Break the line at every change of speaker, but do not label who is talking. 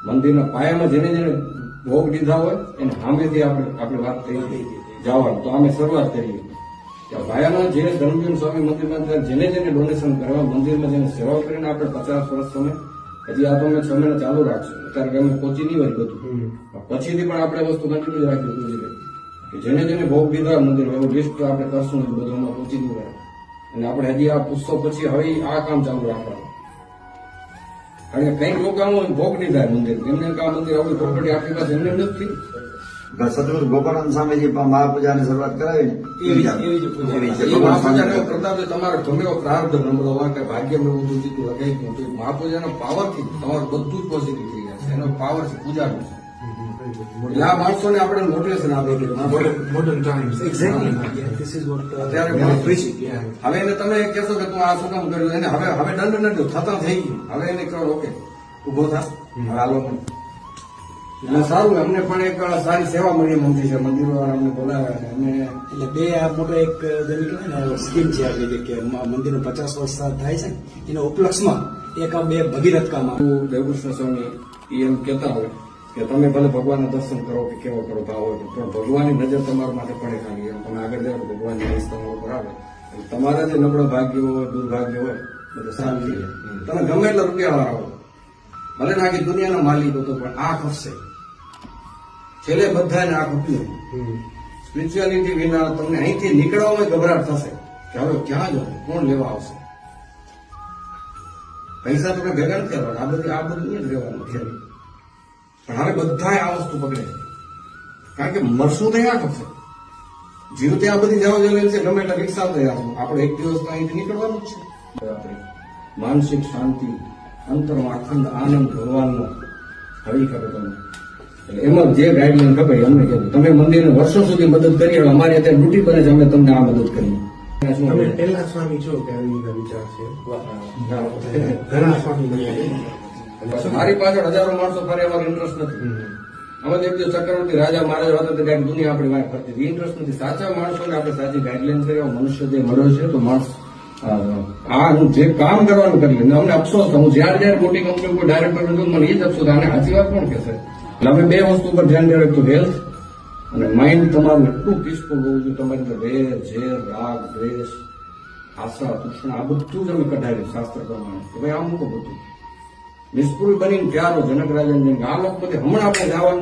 મંદિરના પાયામાં જેને જેને ભોગ લીધા હોય એને સામેથી આપણે વાત થઈ જવાનું. તો અમે શરૂઆત કરીએ કે પાયામાં જે ધર્મજીવન સ્વામી મંદિરમાં જેને જેને ડોનેશન કરવા મંદિરમાં જેને સેવા કરીને આપણે 50 વર્ષ સમય હજી આ તો અમે 6 મહિના ચાલુ રાખશું. અત્યારે કે અમે પહોંચી નહીં હોય બધું, પછીથી પણ આપણે વસ્તુ કન્ટિન્યુ રાખી કે જેને જેને ભોગ લીધા મંદિર એવું લિસ્ટ આપણે કરશું ને બધું અમે પહોંચી નહીં હોય. અને આપણે હજી આ પુસ્તક પછી હવે આ કામ ચાલુ રાખવાનું. કારણ કે કઈક લોકો ભોગ લીધા મંદિર એમને આ મંદિર આપણી પ્રોપર્ટી આપણી પાસે એમને નથી.
સદગુરુ ગોપાનંદ સ્વામીજી મહાપૂજાની શરૂઆત કરાવી ને
મહાપૂજાનો પ્રતાપ તમારો ગમે એવો પ્રાર્થ નમ્ર હોય કે ભાગ્ય મેં બધું જીતું લગાવી મહાપૂજાનો પાવરથી તમારું બધું જ પોઝિટિવ થઈ જાય છે. એનો પાવર છે પૂજાનો. એટલે આ માણસોને આપણે મોટિવેશન આપે કે
modern times. Exactly. Yeah, this is what
અત્યારે હવે એને તમે કહેશો કે તું આ શું કામ કર્યું એને હવે દંડ નથી થતા થઈ ગયું. હવે એને કહો ઓકે ઉભો થા હવે હાલો એટલે સારું. અમને પણ એક સારી સેવા મળી મંદિર છે, મંદિરો વાળા અમને બોલાવ્યા છે. અમે
એટલે બે આ મોટો એક જેને કહેવાય ને સ્કીમ છે આપણી કે મંદિરનો 50 વર્ષ થાય છે ને એના ઉપલક્ષમાં એક આ બે ભગીરથ કામ
દેવકૃષ્ણ સ્વામી એમ કહેતા હોય કે તમે ભલે ભગવાનના દર્શન કરો કે કેવો કરો ભાવ હોય પણ ભગવાનની નજર તમારા માટે પડે ખાલી. એમ તમે આગળ જાઓ ભગવાનની નજર તમારા ઉપર આવે. તમારા જે નબળો ભાગ્ય હોય દુર્ભાગ્ય હોય બધું સારું થઈ જાય. તમે ગમે એટલા રૂપિયા વાળા હોય ભલે ના કે દુનિયાના માલિક હતો પણ આ ખપશે છેલ્લે બધાને આ ખપ્યું. સ્પિરિચ્યુઆલિટી વિના તમને અહીંથી નીકળવામાં ગભરાટ થશે કે હવે ક્યાં જવું, કોણ લેવા આવશે. પૈસા તમે ભેગા નથી કરવાના, આ બધું જ રહેવાનું છે. પણ હવે બધા આ વસ્તુ પકડે કારણ કે મરશું તો આ ખપશે. જીવ ત્યાં બધી જવા જેવી છે ગમે એટલે રિક્ષા તૈયાર આપણે એક દિવસ અહીંથી નીકળવાનું જ છે. માનસિક શાંતિ અંતરમાં અખંડ આનંદ ભગવાનનો હવી ખબર તમને. એટલે એમાં જે ગાઈડલાઈન ખબર અમને કહેવું તમે મંદિરને વર્ષો સુધી મદદ કરી હવે અમારી અત્યારે ડ્યુટી બને છે અમે તમને આ મદદ કરી.
તમે પહેલા સ્વામી છો કે આવી વિચાર છે ઘણા સ્વામી
મારી પાછળ હજારો માણસો ફરે અમારો ઇન્ટરેસ્ટ નથી. અમે એક દિવસ ચક્રવર્તી રાજા મહારાજ હતા તો ગાઈડ દુનિયા આપણી વાત કરતી ઇન્ટરેસ્ટ નથી. સાચા માણસોને આપણે સાચી ગાઈડલાઈન કરી મનુષ્ય જે મળ્યો છે તો માણસ આ જે કામ કરવાનું કરી લે. અમને અફસોસ હું જયારે મોટી કંપની ઉપર ડાયરેક્ટર હતું મને એ જ અફસોસ આને સાચી વાત કોણ કહેશે. એટલે અમે બે વસ્તુ પર ધ્યાન દેવું તો હેલ્થ અને માઇન્ડ તમારું એટલું પીસફુલ હોવું જોઈએ. તમારી અંદર વેર ઝેર રાગ દ્વેષ આશા તૃષ્ણા આ બધું જ અમે કઢાવ્યું શાસ્ત્ર પ્રમાણે કે ભાઈ આ મૂકો બધું નિષ્ફળ બનીને પ્યારો જનક રાજા આ લોકો બધે હમણાં આપણે જવાનું